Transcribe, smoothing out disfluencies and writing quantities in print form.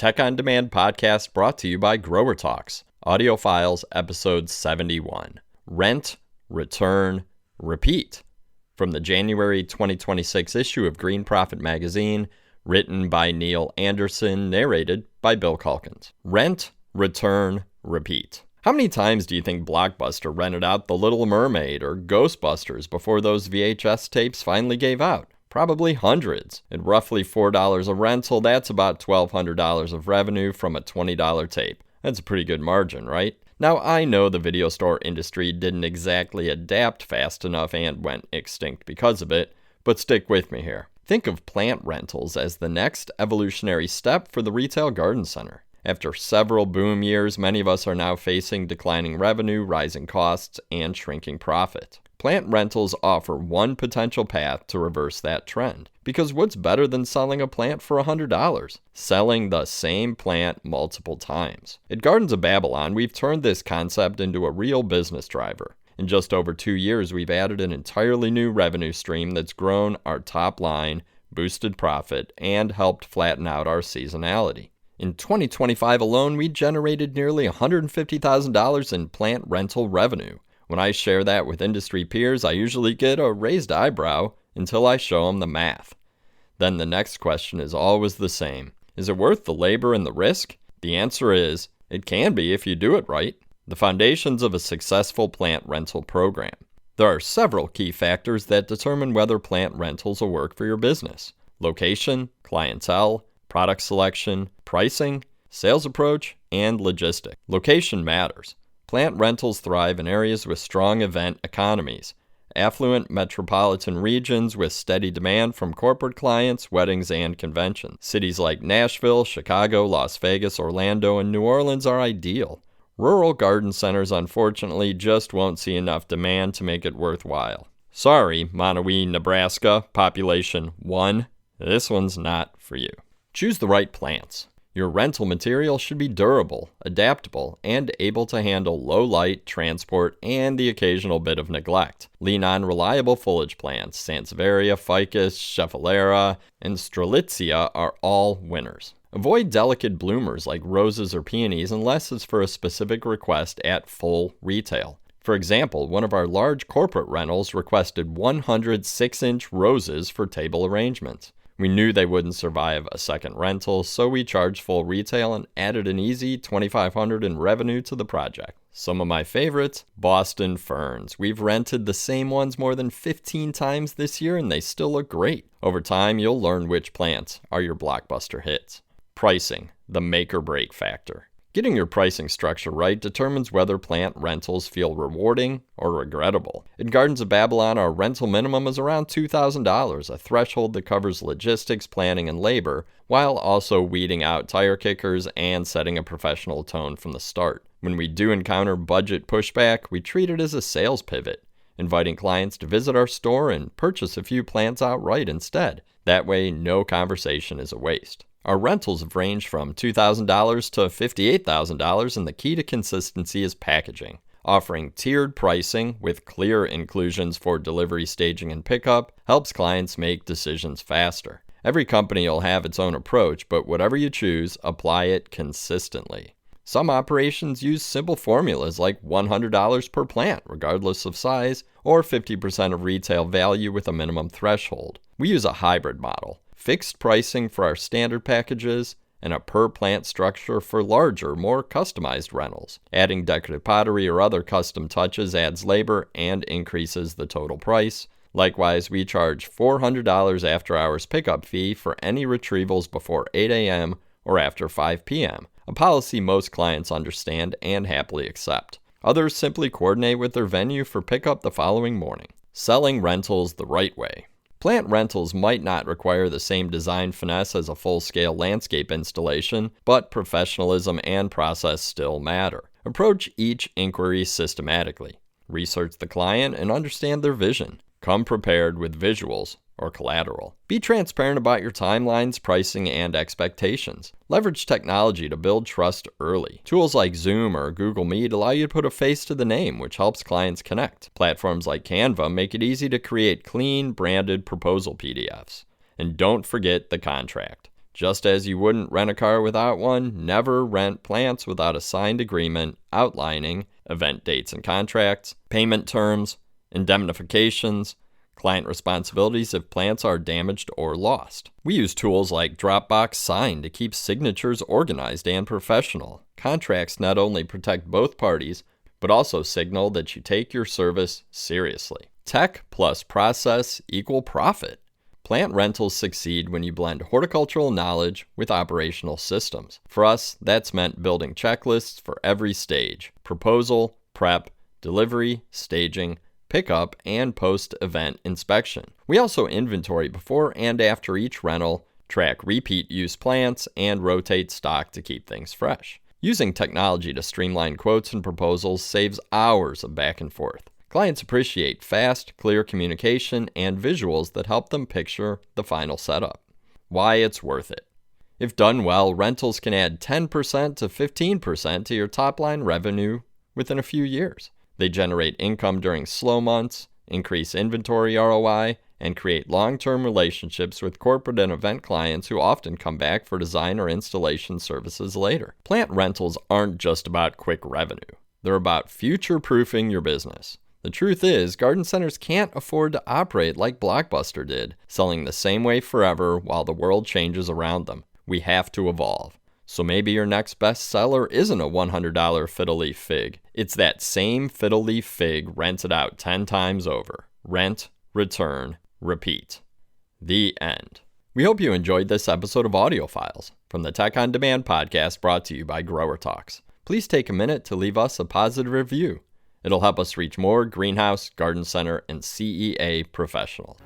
Tech on Demand podcast brought to you by Grower Talks. Audio Files, episode 71. Rent, Return, Repeat. From the January 2026 issue of Green Profit magazine, written by Neil Anderson, narrated by Bill Calkins. Rent, Return, Repeat. How many times do you think Blockbuster rented out The Little Mermaid or Ghostbusters before those VHS tapes finally gave out? Probably hundreds. At roughly $4 a rental, that's about $1,200 of revenue from a $20 tape. That's a pretty good margin, right? Now, I know the video store industry didn't exactly adapt fast enough and went extinct because of it, but stick with me here. Think of plant rentals as the next evolutionary step for the retail garden center. After several boom years, many of us are now facing declining revenue, rising costs, and shrinking profit. Plant rentals offer one potential path to reverse that trend. Because what's better than selling a plant for $100? Selling the same plant multiple times. At Gardens of Babylon, we've turned this concept into a real business driver. In just over 2 years, we've added an entirely new revenue stream that's grown our top line, boosted profit, and helped flatten out our seasonality. In 2025 alone, we generated nearly $150,000 in plant rental revenue. When I share that with industry peers, I usually get a raised eyebrow until I show them the math. Then the next question is always the same. Is it worth the labor and the risk? The answer is, it can be if you do it right. The foundations of a successful plant rental program. There are several key factors that determine whether plant rentals will work for your business. Location, clientele, product selection, pricing, sales approach, and logistics. Location matters. Plant rentals thrive in areas with strong event economies, affluent metropolitan regions with steady demand from corporate clients, weddings, and conventions. Cities like Nashville, Chicago, Las Vegas, Orlando, and New Orleans are ideal. Rural garden centers, unfortunately, just won't see enough demand to make it worthwhile. Sorry, Monowee, Nebraska, population 1, this one's not for you. Choose the right plants. Your rental material should be durable, adaptable, and able to handle low light, transport, and the occasional bit of neglect. Lean on reliable foliage plants. Sansevieria, Ficus, Schefflera, and Strelitzia are all winners. Avoid delicate bloomers like roses or peonies unless it's for a specific request at full retail. For example, one of our large corporate rentals requested 100 6-inch roses for table arrangements. We knew they wouldn't survive a second rental, so we charged full retail and added an easy $2,500 in revenue to the project. Some of my favorites, Boston ferns. We've rented the same ones more than 15 times this year and they still look great. Over time, you'll learn which plants are your blockbuster hits. Pricing, the make or break factor. Getting your pricing structure right determines whether plant rentals feel rewarding or regrettable. In Gardens of Babylon, our rental minimum is around $2,000, a threshold that covers logistics, planning, and labor, while also weeding out tire kickers and setting a professional tone from the start. When we do encounter budget pushback, we treat it as a sales pivot, inviting clients to visit our store and purchase a few plants outright instead. That way, no conversation is a waste. Our rentals have ranged from $2,000 to $58,000, and the key to consistency is packaging. Offering tiered pricing with clear inclusions for delivery, staging, and pickup helps clients make decisions faster. Every company will have its own approach, but whatever you choose, apply it consistently. Some operations use simple formulas like $100 per plant, regardless of size, or 50% of retail value with a minimum threshold. We use a hybrid model. Fixed pricing for our standard packages, and a per-plant structure for larger, more customized rentals. Adding decorative pottery or other custom touches adds labor and increases the total price. Likewise, we charge $400 after-hours pickup fee for any retrievals before 8 a.m. or after 5 p.m., a policy most clients understand and happily accept. Others simply coordinate with their venue for pickup the following morning. Selling rentals the right way. Plant rentals might not require the same design finesse as a full-scale landscape installation, but professionalism and process still matter. Approach each inquiry systematically. Research the client and understand their vision. Come prepared with visuals or collateral. Be transparent about your timelines, pricing, and expectations. Leverage technology to build trust early. Tools like Zoom or Google Meet allow you to put a face to the name, which helps clients connect. Platforms like Canva make it easy to create clean, branded proposal PDFs. And don't forget the contract. Just as you wouldn't rent a car without one, never rent plants without a signed agreement outlining event dates and contracts, payment terms, indemnifications, client responsibilities if plants are damaged or lost. We use tools like Dropbox Sign to keep signatures organized and professional. Contracts not only protect both parties, but also signal that you take your service seriously. Tech plus process equal profit. Plant rentals succeed when you blend horticultural knowledge with operational systems. For us, that's meant building checklists for every stage: proposal, prep, delivery, staging, pickup, and post-event inspection. We also inventory before and after each rental, track repeat use plants, and rotate stock to keep things fresh. Using technology to streamline quotes and proposals saves hours of back and forth. Clients appreciate fast, clear communication and visuals that help them picture the final setup. Why it's worth it. If done well, rentals can add 10% to 15% to your top-line revenue within a few years. They generate income during slow months, increase inventory ROI, and create long-term relationships with corporate and event clients who often come back for design or installation services later. Plant rentals aren't just about quick revenue. They're about future-proofing your business. The truth is, garden centers can't afford to operate like Blockbuster did, selling the same way forever while the world changes around them. We have to evolve. So maybe your next best seller isn't a $100 fiddle leaf fig. It's that same fiddle leaf fig rented out 10 times over. Rent, return, repeat. The end. We hope you enjoyed this episode of Audio Files from the Tech on Demand podcast brought to you by Grower Talks. Please take a minute to leave us a positive review. It'll help us reach more greenhouse, garden center, and CEA professionals.